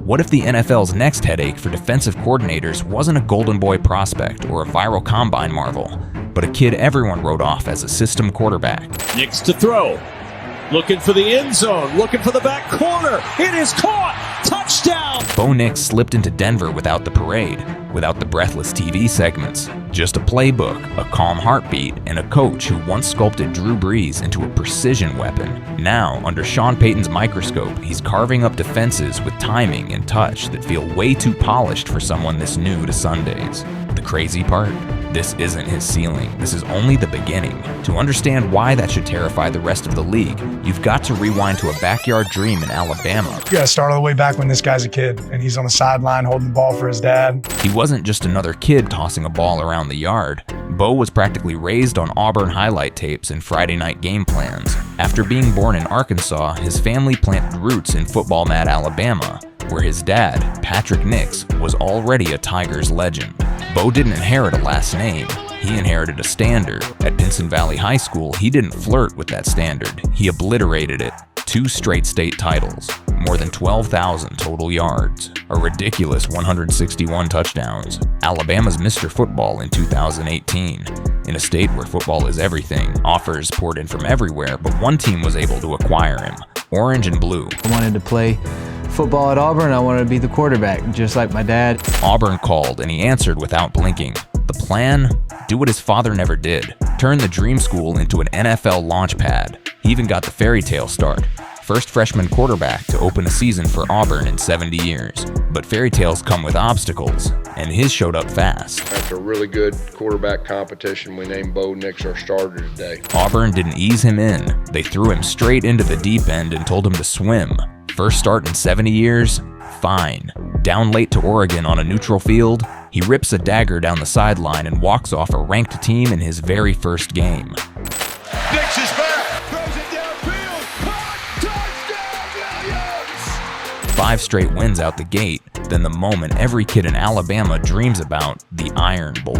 What if the NFL's next headache for defensive coordinators wasn't a golden boy prospect or a viral combine marvel, but a kid everyone wrote off as a system quarterback? Nix to throw. Looking for the end zone. Looking for the back corner. It is caught. Touchdown. Bo Nix slipped into Denver without the parade, without the breathless TV segments, just a playbook, a calm heartbeat, and a coach who once sculpted Drew Brees into a precision weapon. Now, under Sean Payton's microscope, he's carving up defenses with timing and touch that feel way too polished for someone this new to Sundays. The crazy part? This isn't his ceiling. This is only the beginning. To understand why that should terrify the rest of the league, you've got to rewind to a backyard dream in Alabama. You gotta start all the way back when this guy's a kid and he's on the sideline holding the ball for his dad. He wasn't just another kid tossing a ball around the yard. Bo was practically raised on Auburn highlight tapes and Friday night game plans. After being born in Arkansas, his family planted roots in football-mad Alabama, where his dad, Patrick Nix, was already a Tigers legend. Bo didn't inherit a last name. He inherited a standard. At Pinson Valley High School, he didn't flirt with that standard. He obliterated it. 2 straight state titles, more than 12,000 total yards, a ridiculous 161 touchdowns. Alabama's Mr. Football in 2018. In a state where football is everything, offers poured in from everywhere, but one team was able to acquire him, Orange and Blue. I wanted to play football at Auburn. I wanted to be the quarterback, just like my dad. Auburn called, and he answered without blinking. The plan? Do what his father never did. Turn the dream school into an NFL launch pad. He even got the fairy tale start. First freshman quarterback to open a season for Auburn in 70 years. But fairy tales come with obstacles, and his showed up fast. After a really good quarterback competition, we named Bo Nix our starter today. Auburn didn't ease him in. They threw him straight into the deep end and told him to swim. First start in 70 years? Fine. Down late to Oregon on a neutral field, he rips a dagger down the sideline and walks off a ranked team in his very first game. Nix is back. Throws it downfield. Caught. Touchdown, Williams. 5 straight wins out the gate, then the moment every kid in Alabama dreams about, the Iron Bowl.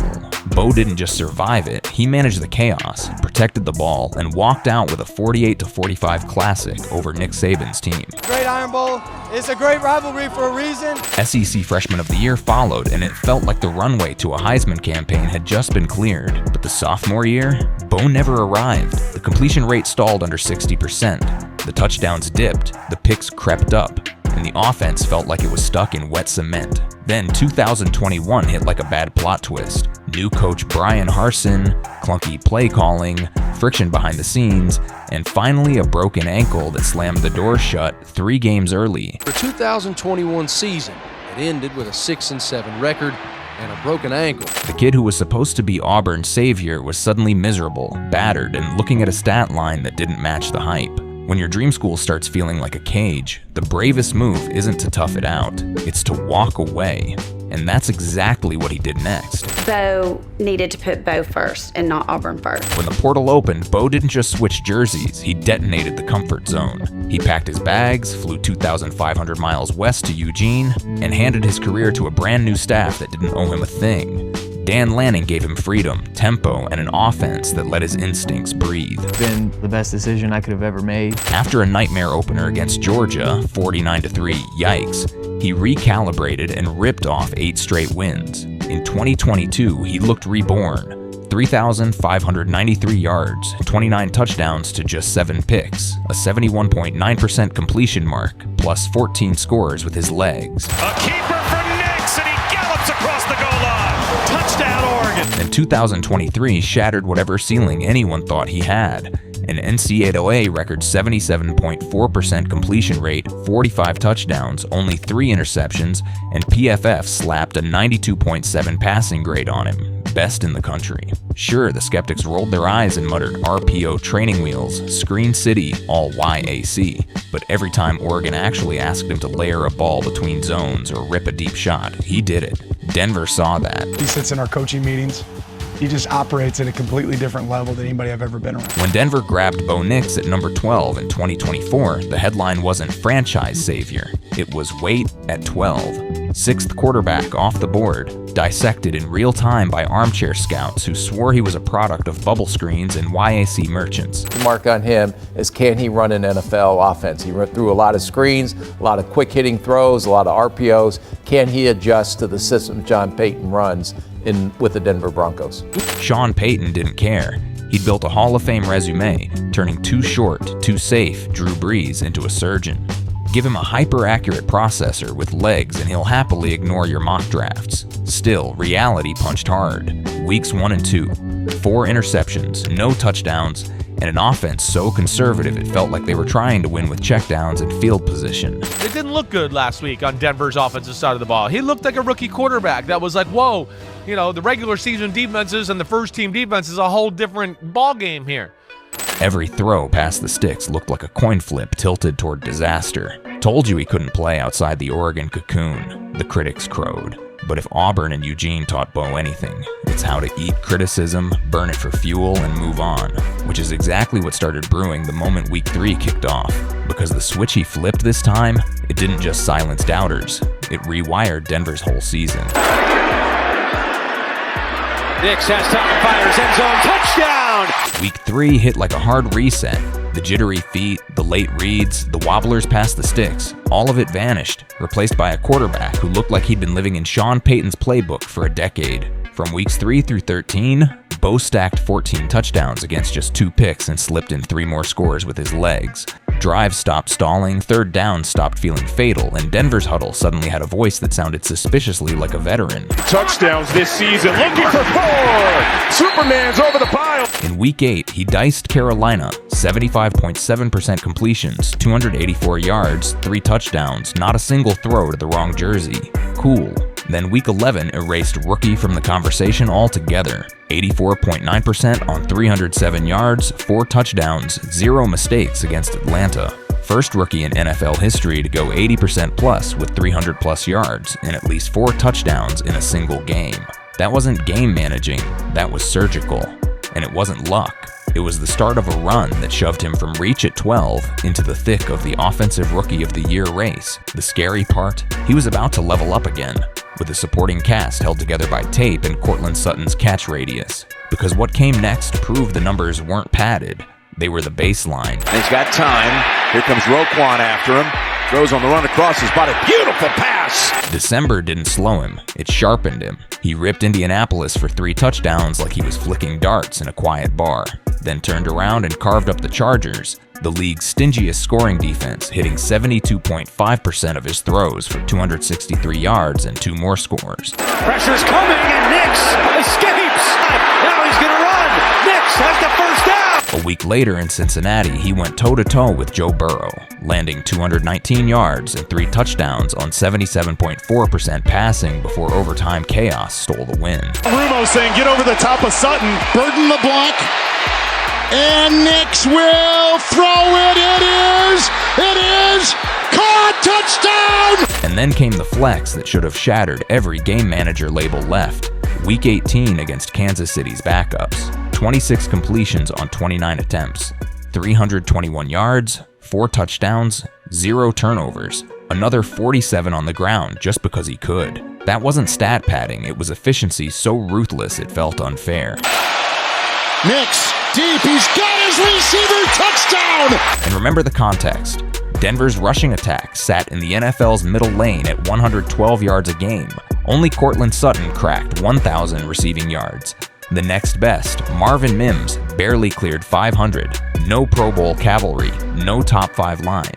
Bo didn't just survive it, he managed the chaos, protected the ball, and walked out with a 48-45 classic over Nick Saban's team. Great Iron Bowl. It's a great rivalry for a reason. SEC Freshman of the Year followed, and it felt like the runway to a Heisman campaign had just been cleared. But the sophomore year, Bo never arrived. The completion rate stalled under 60%. The touchdowns dipped, the picks crept up, and the offense felt like it was stuck in wet cement. Then 2021 hit like a bad plot twist. New coach Brian Harsin, clunky play calling, friction behind the scenes, and finally a broken ankle that slammed the door shut 3 games early. The 2021 season, it ended with a 6-7 record and a broken ankle. The kid who was supposed to be Auburn's savior was suddenly miserable, battered, and looking at a stat line that didn't match the hype. When your dream school starts feeling like a cage, the bravest move isn't to tough it out, it's to walk away. And that's exactly what he did next. Bo needed to put Bo first and not Auburn first. When the portal opened, Bo didn't just switch jerseys, he detonated the comfort zone. He packed his bags, flew 2,500 miles west to Eugene, and handed his career to a brand new staff that didn't owe him a thing. Dan Lanning gave him freedom, tempo, and an offense that let his instincts breathe. It's been the best decision I could have ever made. After a nightmare opener against Georgia, 49-3, yikes, he recalibrated and ripped off 8 straight wins. In 2022, he looked reborn. 3,593 yards, 29 touchdowns to just 7 picks, a 71.9% completion mark, plus 14 scores with his legs. A keeper for Nix, and he gallops across the goal line. Touchdown, Oregon. And 2023 shattered whatever ceiling anyone thought he had. An NCAA record 77.4% completion rate, 45 touchdowns, only 3 interceptions, and PFF slapped a 92.7 passing grade on him. Best in the country. Sure, the skeptics rolled their eyes and muttered RPO training wheels, Screen City, all YAC. But every time Oregon actually asked him to layer a ball between zones or rip a deep shot, he did it. Denver saw that. He sits in our coaching meetings He just operates at a completely different level than anybody I've ever been around. When Denver grabbed Bo Nix at number 12 in 2024, the headline wasn't franchise savior. It was wait at 12. Sixth quarterback off the board, dissected in real time by armchair scouts who swore he was a product of bubble screens and YAC merchants. The mark on him is, can he run an NFL offense? He threw a lot of screens, a lot of quick hitting throws, a lot of RPOs. Can he adjust to the system Sean Payton runs with the Denver Broncos? Sean Payton didn't care. He'd built a Hall of Fame resume, turning too short, too safe Drew Brees into a surgeon. Give him a hyper-accurate processor with legs and he'll happily ignore your mock drafts. Still, reality punched hard. Weeks 1 and 2, 4 interceptions, no touchdowns, and an offense so conservative it felt like they were trying to win with checkdowns and field position. It didn't look good last week on Denver's offensive side of the ball. He looked like a rookie quarterback that was like, whoa, the regular season defenses and the first team defense is a whole different ball game here. Every throw past the sticks looked like a coin flip tilted toward disaster. Told you he couldn't play outside the Oregon cocoon, the critics crowed. But if Auburn and Eugene taught Bo anything, it's how to eat criticism, burn it for fuel, and move on, which is exactly what started brewing the moment Week 3 kicked off. Because the switch he flipped this time, it didn't just silence doubters, it rewired Denver's whole season. Nix has time, fires, end zone, touchdown! Week 3 hit like a hard reset. The jittery feet, the late reads, the wobblers past the sticks, all of it vanished, replaced by a quarterback who looked like he'd been living in Sean Payton's playbook for a decade. From weeks 3 through 13, Bo stacked 14 touchdowns against just 2 picks and slipped in 3 more scores with his legs. Drives stopped stalling, third down stopped feeling fatal, and Denver's huddle suddenly had a voice that sounded suspiciously like a veteran. Touchdowns this season, looking for 4! Superman's over the pile! In Week 8, he diced Carolina, 75.7% completions, 284 yards, 3 touchdowns, not a single throw to the wrong jersey. Cool. Then Week 11 erased rookie from the conversation altogether. 84.9% on 307 yards, 4 touchdowns, 0 mistakes against Atlanta. First rookie in NFL history to go 80% plus with 300 plus yards and at least 4 touchdowns in a single game. That wasn't game managing, that was surgical. And it wasn't luck. It was the start of a run that shoved him from reach at 12 into the thick of the Offensive Rookie of the Year race. The scary part? He was about to level up again, with a supporting cast held together by tape and Cortland Sutton's catch radius. Because what came next proved the numbers weren't padded. They were the baseline. He's got time. Here comes Roquan after him. Throws on the run across his body. Beautiful pass! December didn't slow him. It sharpened him. He ripped Indianapolis for 3 touchdowns like he was flicking darts in a quiet bar. Then turned around and carved up the Chargers, the league's stingiest scoring defense, hitting 72.5% of his throws for 263 yards and 2 more scores. Pressure's coming and Nix escapes! Now he's gonna run! Nix has the first down! A week later in Cincinnati, he went toe-to-toe with Joe Burrow, landing 219 yards and 3 touchdowns on 77.4% passing before overtime chaos stole the win. Rumo saying, get over the top of Sutton. Burden the block. And Nix will throw it. It is caught. Touchdown! And then came the flex that should have shattered every game manager label left. Week 18 against Kansas City's backups. 26 completions on 29 attempts. 321 yards, 4 touchdowns, 0 turnovers. Another 47 on the ground just because he could. That wasn't stat padding, it was efficiency so ruthless it felt unfair. Nix, deep, he's got his receiver, touchdown! And remember the context. Denver's rushing attack sat in the NFL's middle lane at 112 yards a game. Only Cortland Sutton cracked 1,000 receiving yards. The next best, Marvin Mims, barely cleared 500. No Pro Bowl cavalry, no top 5 line.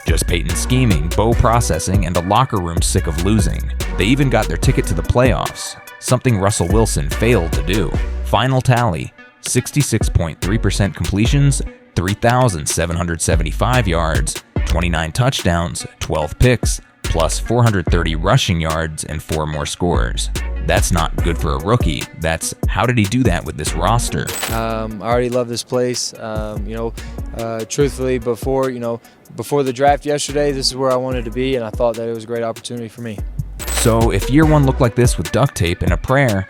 Just Peyton scheming, Bo processing, and a locker room sick of losing. They even got their ticket to the playoffs, something Russell Wilson failed to do. Final tally, 66.3% completions, 3,775 yards, 29 touchdowns, 12 picks, plus 430 rushing yards and 4 more scores. That's not good for a rookie. That's how did he do that with this roster? I already love this place. Truthfully, before the draft yesterday, this is where I wanted to be, and I thought that it was a great opportunity for me. So if year 1 looked like this with duct tape and a prayer,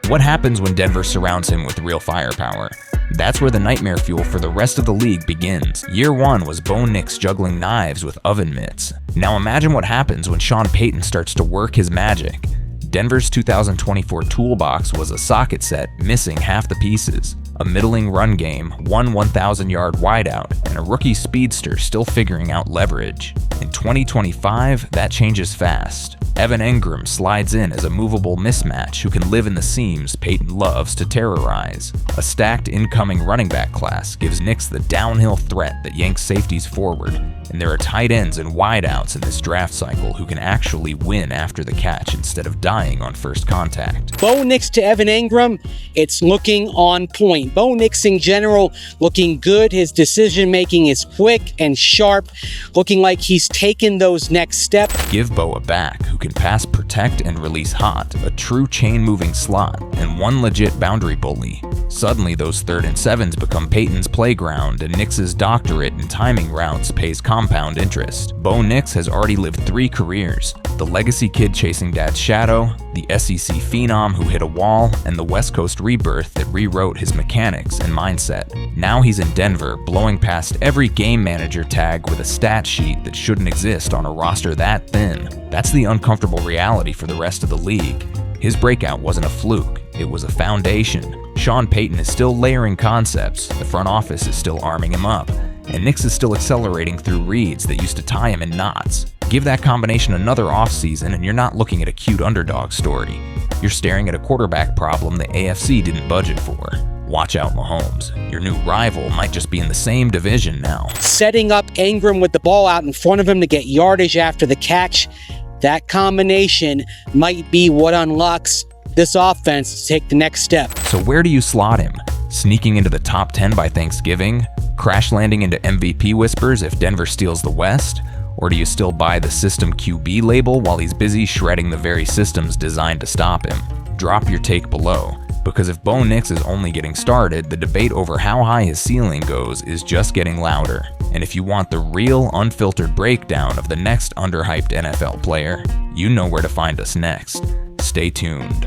What happens when Denver surrounds him with real firepower? That's where the nightmare fuel for the rest of the league begins. Year 1 was Bo Nix juggling knives with oven mitts. Now imagine what happens when Sean Payton starts to work his magic. Denver's 2024 toolbox was a socket set missing half the pieces, a middling run game, one 1,000-yard wideout, and a rookie speedster still figuring out leverage. In 2025, that changes fast. Evan Engram slides in as a movable mismatch who can live in the seams Payton loves to terrorize. A stacked incoming running back class gives Nix the downhill threat that yanks safeties forward, and there are tight ends and wideouts in this draft cycle who can actually win after the catch instead of dying on first contact. Bo Nix to Evan Engram, it's looking on point. Bo Nix in general looking good. His decision making is quick and sharp, looking like he's taken those next steps. Give Bo a back who can pass, protect, and release hot, a true chain-moving slot, and one legit boundary bully. Suddenly, those 3rd and 7s become Payton's playground, and Nix's doctorate in timing routes pays compound interest. Bo Nix has already lived 3 careers: the legacy kid chasing dad's shadow, the SEC phenom who hit a wall, and the West Coast rebirth that rewrote his mechanics and mindset. Now he's in Denver, blowing past every game manager tag with a stat sheet that shouldn't exist on a roster that thin. That's the uncomfortable reality for the rest of the league. His breakout wasn't a fluke, it was a foundation. Sean Payton is still layering concepts, the front office is still arming him up, and Nix is still accelerating through reads that used to tie him in knots. Give that combination another offseason and you're not looking at a cute underdog story. You're staring at a quarterback problem the AFC didn't budget for. Watch out, Mahomes. Your new rival might just be in the same division now. Setting up Engram with the ball out in front of him to get yardage after the catch, that combination might be what unlocks this offense to take the next step. So where do you slot him? Sneaking into the top 10 by Thanksgiving? Crash landing into MVP whispers if Denver steals the West? Or do you still buy the system QB label while he's busy shredding the very systems designed to stop him? Drop your take below, because if Bo Nix is only getting started, the debate over how high his ceiling goes is just getting louder. And if you want the real, unfiltered breakdown of the next underhyped NFL player, you know where to find us next. Stay tuned.